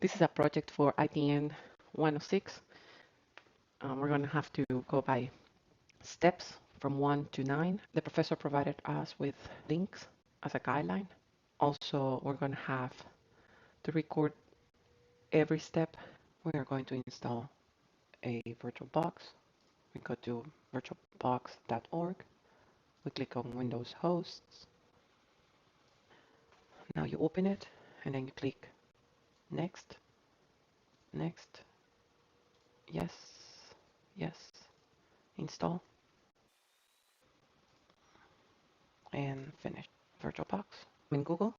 This is a project for ITN 106. We're going to have to go by steps from 1 to 9. The professor provided us with links as a guideline. Also, we're going to have to record every step. We are going to install a VirtualBox. We go to virtualbox.org. We click on Windows Hosts. Now you open it and then you click Next, Next, Yes, Yes, Install, and Finish. VirtualBox. In Google,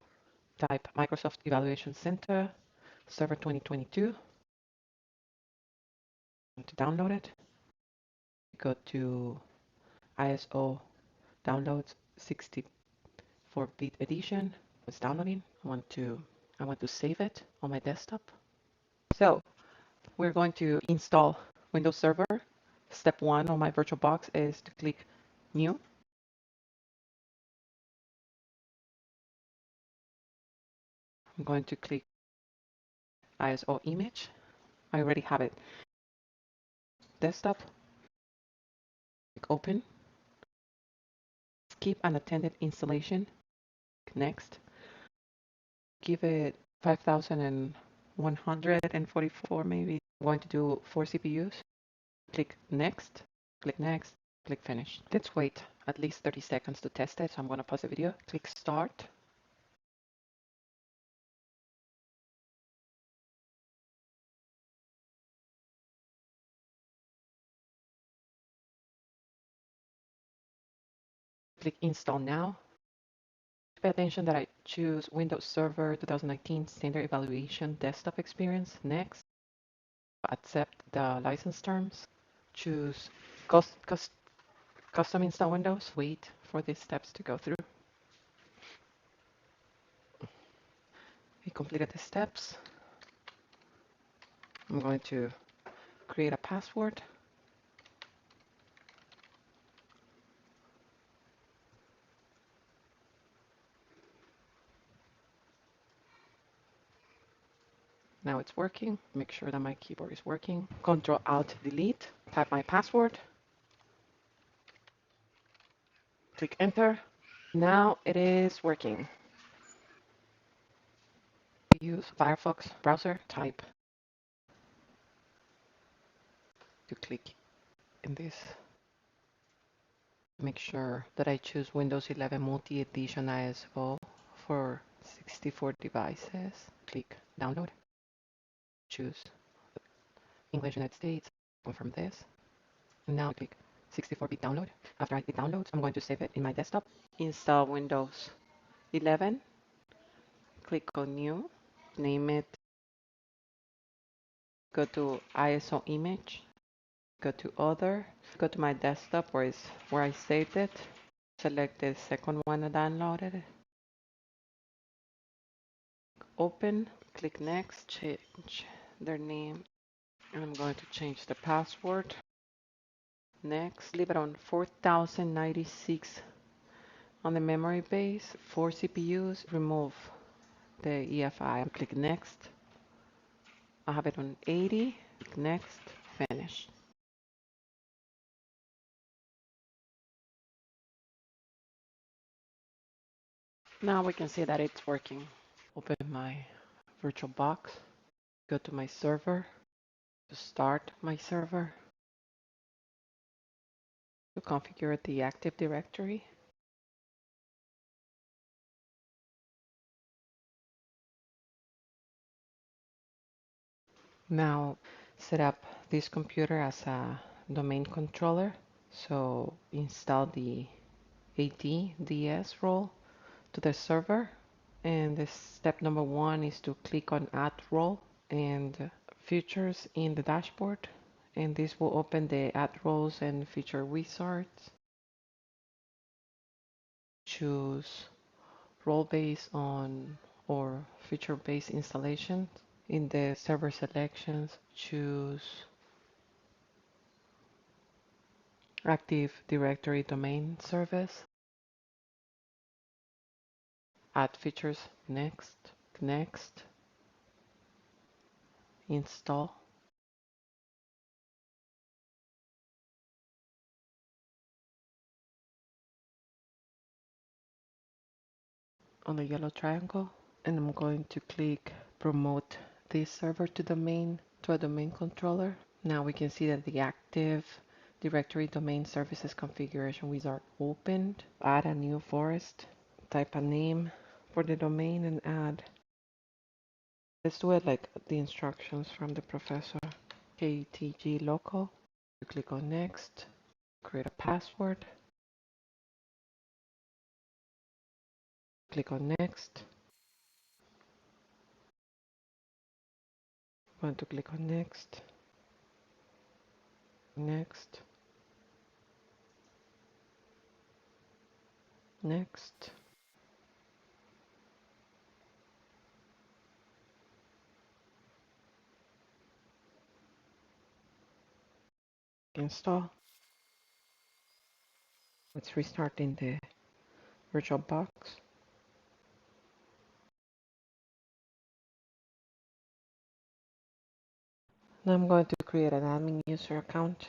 type Microsoft Evaluation Center Server 2022. To download it, go to ISO Downloads 64-bit edition. It's downloading. I want to save it on my desktop. So we're going to install Windows Server. Step 1 on my VirtualBox is to click New. I'm going to click ISO image. I already have it. Desktop. Click Open. Skip unattended installation. Next. Give it 5,144 maybe. I'm going to do 4 CPUs. Click Next. Click Next. Click Finish. Let's wait at least 30 seconds to test it. So I'm going to pause the video. Click Start. Click Install Now. Pay attention that I choose Windows Server 2019 Standard Evaluation Desktop Experience. Next. Accept the license terms. Choose Custom Install Windows. Wait for these steps to go through. We completed the steps. I'm going to create a password. Now it's working. Make sure that my keyboard is working. Control Alt Delete. Type my password. Click Enter. Now it is working. Use Firefox browser. Type to click in this. Make sure that I choose Windows 11 Multi-Edition ISO for 64 devices. Click Download. Choose English United States. Confirm this. And now click 64-bit download. After it downloads, I'm going to save it in my desktop. Install Windows 11. Click on New. Name it. Go to ISO image. Go to Other. Go to my desktop where I saved it. Select the second one I downloaded. Open. Click Next. Change their name. And I'm going to change the password. Next. Leave it on 4096 on the memory base. 4 CPUs. Remove the EFI. Click Next. I have it on 80. Click Next. Finish. Now we can see that it's working. Open my VirtualBox. Go to my server. To start my server. To configure the Active Directory. Now set up this computer as a domain controller. So install the ADDS role to the server. And the step number 1 is to click on Add Role and Features in the dashboard. And this will open the Add Roles and Feature Wizards. Choose role based on or feature based installation. In the server selections, choose Active Directory Domain Service. Add features. Next. Next. install. On the yellow triangle, and I'm going to click promote this server to a domain controller. Now we can see that the Active Directory Domain Services configuration wizard opened. Add a new forest, type a name for the domain and add. Let's do it like the instructions from the professor. KTG local. You click on next, create a password. Click on next. I'm going to click on next, next, next. Install. Let's restart in the VirtualBox. Now I'm going to create an admin user account.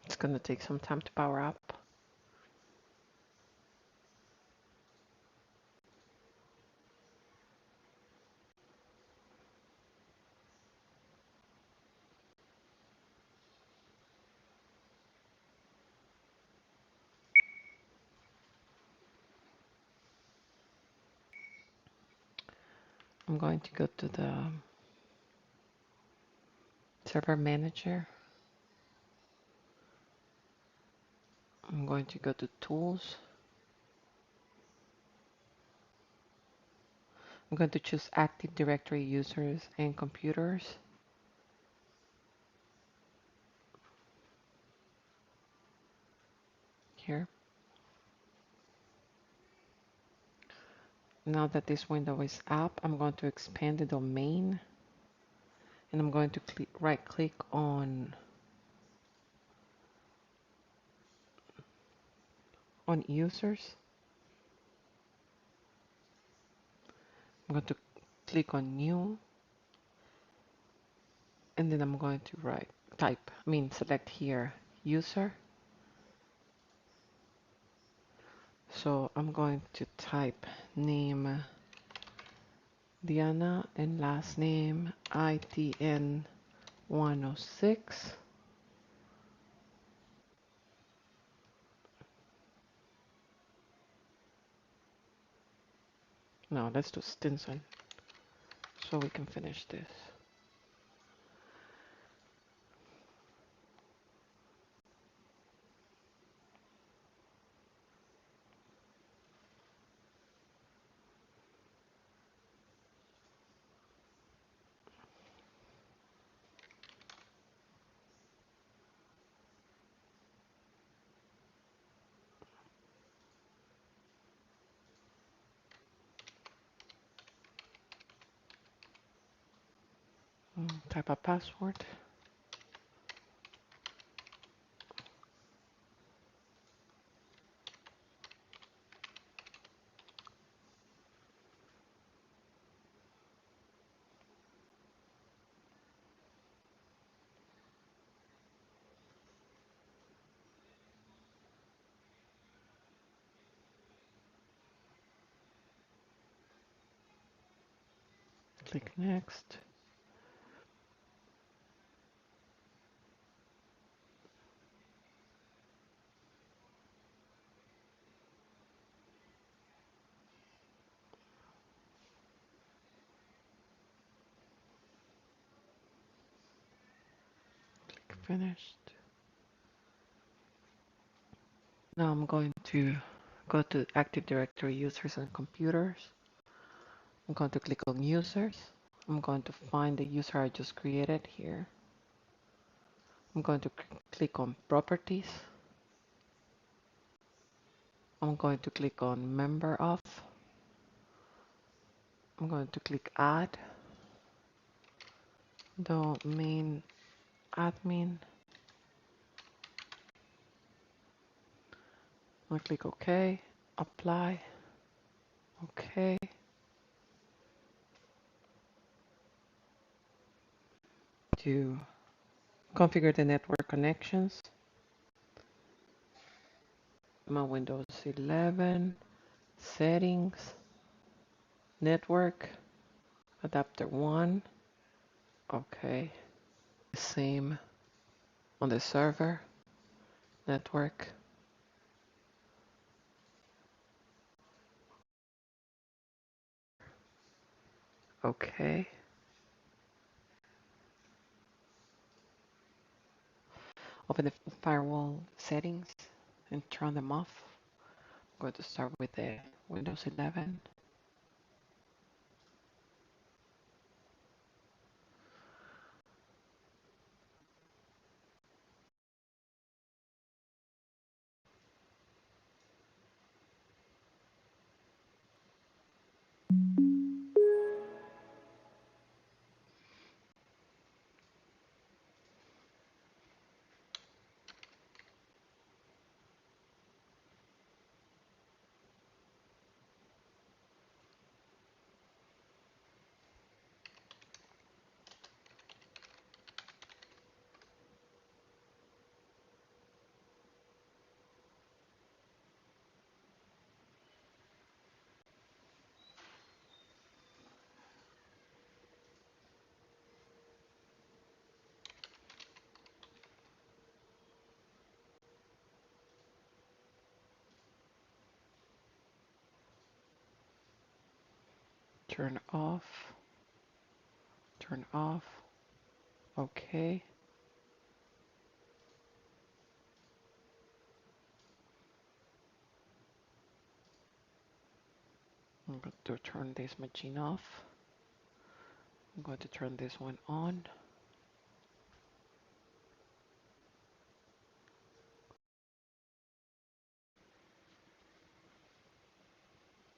It's going to take some time to power up. I'm going to go to the server manager. I'm going to go to tools. I'm going to choose Active Directory users and computers. Here. Now that this window is up, I'm going to expand the domain, and I'm going to right click on users. I'm going to click on new, and then I'm going to select here user. So I'm going to type name Diana and last name ITN 106. Now let's do Stinson so we can finish this. Type a password. Click next. Click finished. Now I'm going to go to Active Directory users and computers. I'm going to click on users. I'm going to find the user I just created here. I'm going to click on properties. I'm going to click on member of. I'm going to click add domain admin. I click OK, apply, OK. To configure the network connections, my Windows 11, settings, network, adapter 1, OK. Same on the server, network, OK. Open the firewall settings and turn them off. I'm going to start with the Windows 11. Turn off, turn off, OK. I'm going to turn this machine off. I'm going to turn this one on.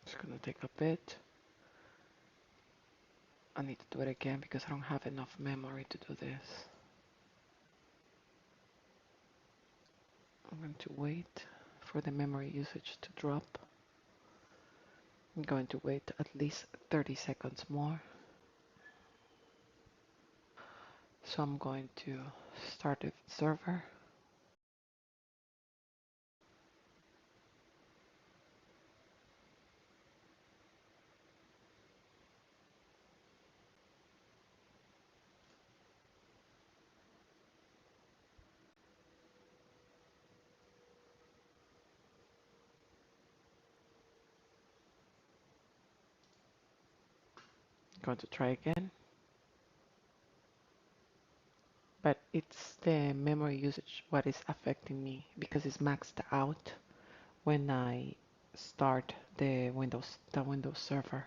It's going to take a bit. I need to do it again because I don't have enough memory to do this. I'm going to wait for the memory usage to drop. I'm going to wait at least 30 seconds more. So I'm going to start the server. I'm going to try again. But it's the memory usage what is affecting me because it's maxed out when I start the Windows server.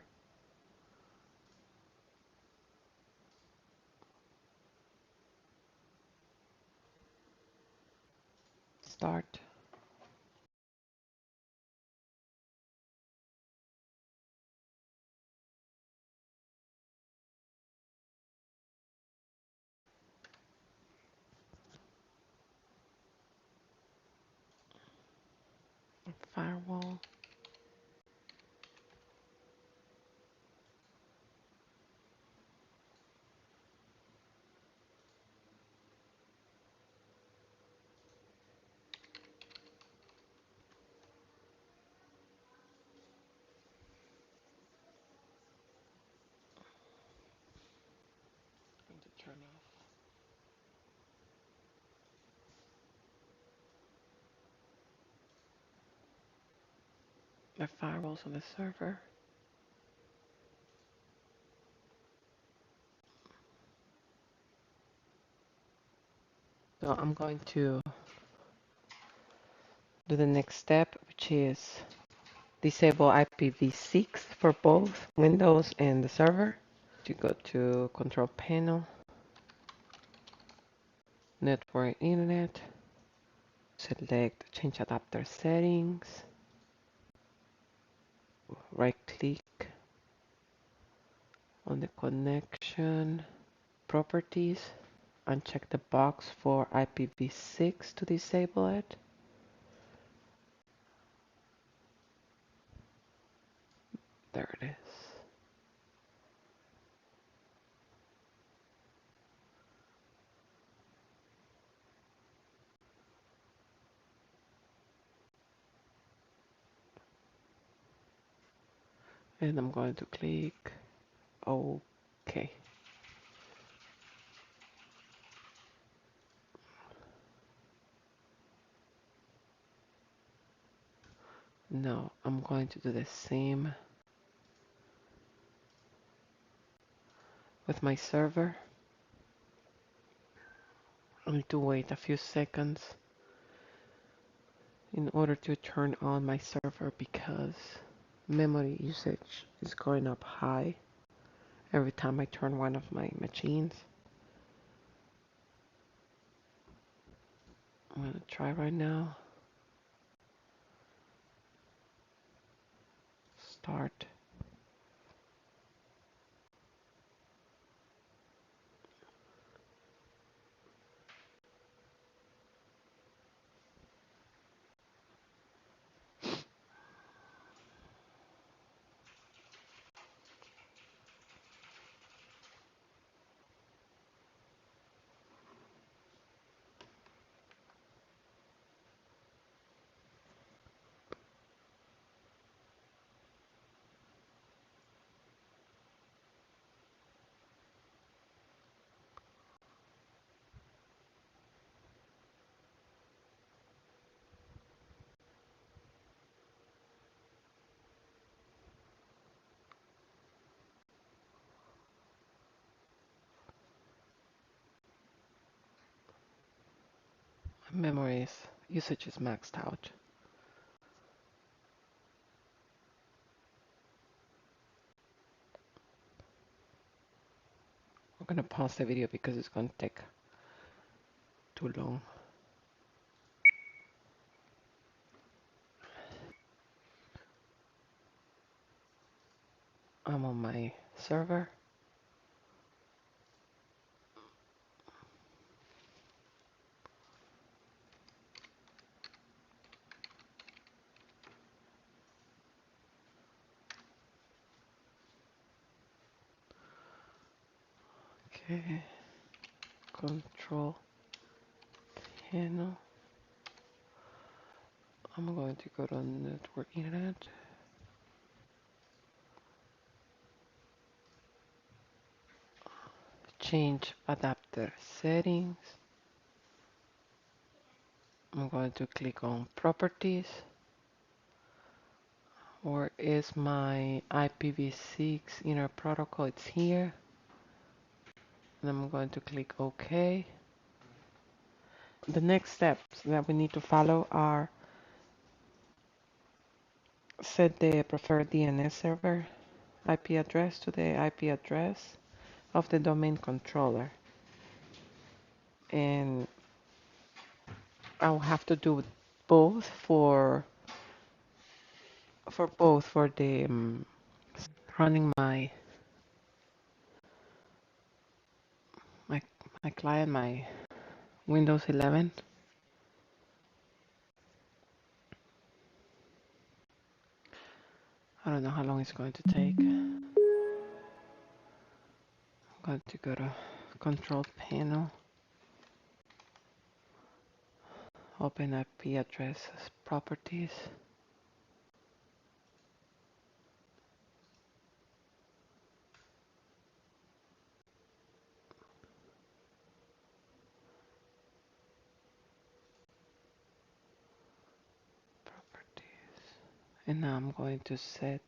Start. Firewall. I'm going to turn off. The firewalls on the server. So I'm going to do the next step, which is disable IPv6 for both Windows and the server. To go to Control Panel, Network Internet, select Change Adapter Settings, right-click on the connection, Properties, uncheck the box for IPv6 to disable it. There it is. And I'm going to click OK. Now I'm going to do the same with my server. I need to wait a few seconds in order to turn on my server because memory usage is going up high every time I turn one of my machines. I'm going to try right now. Start. Memory usage is maxed out. I'm going to pause the video because it's going to take too long. I'm on my server. Okay, control panel. I'm going to go to network internet. Change adapter settings. I'm going to click on properties. Where is my IPv6 inner protocol? It's here. And I'm going to click OK. The next steps that we need to follow are set the preferred DNS server IP address to the IP address of the domain controller. And I'll have to do both for the running my client, my Windows 11. I don't know how long it's going to take. I'm going to go to control panel, open IP addresses properties. And now I'm going to set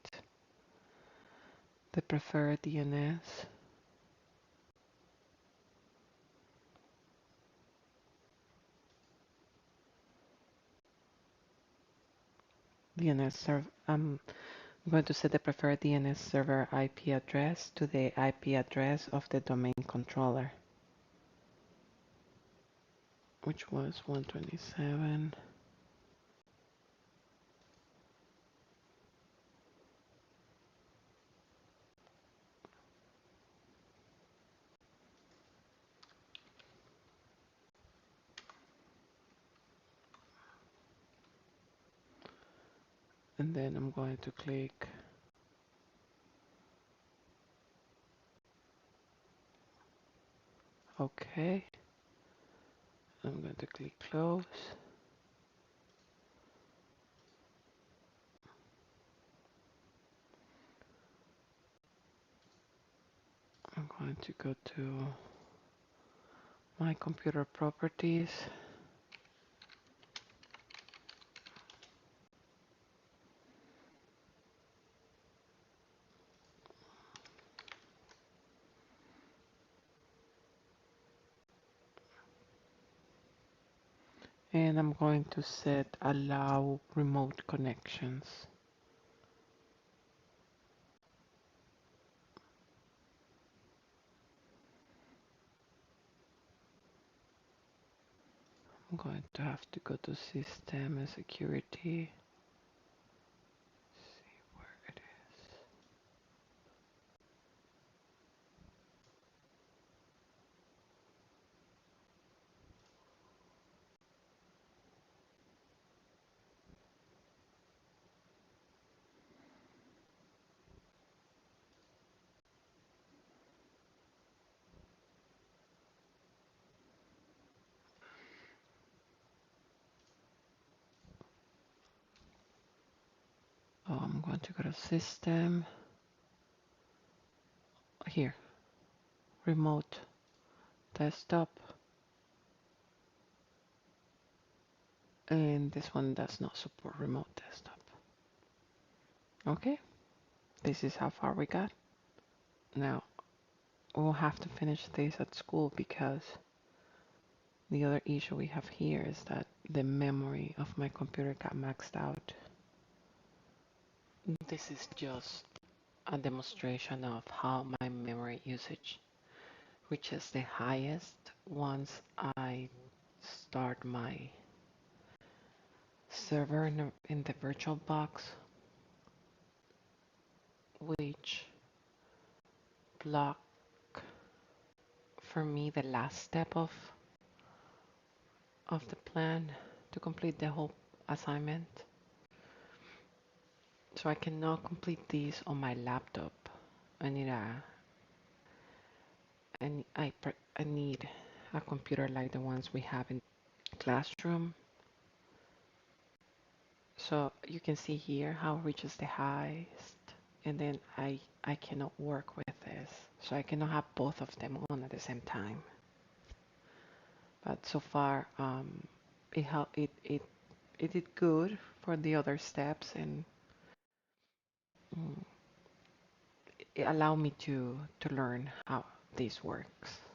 the preferred DNS. I'm going to set the preferred DNS server IP address to the IP address of the domain controller, which was 127. And then I'm going to click OK. I'm going to click close. I'm going to go to my computer properties. And I'm going to set allow remote connections. I'm going to have to go to system and security. See where it is. Oh, I'm going to go to system. Here, remote desktop. And this one does not support remote desktop. Okay, this is how far we got. Now, we'll have to finish this at school because the other issue we have here is that the memory of my computer got maxed out. This is just a demonstration of how my memory usage reaches the highest once I start my server in the VirtualBox, which block for me the last step of the plan to complete the whole assignment. So I cannot complete these on my laptop. I need I need a computer like the ones we have in classroom. So you can see here how it reaches the highest, and then I cannot work with this. So I cannot have both of them on at the same time. But so far, it did good for the other steps, and mm, it allowed me to learn how this works.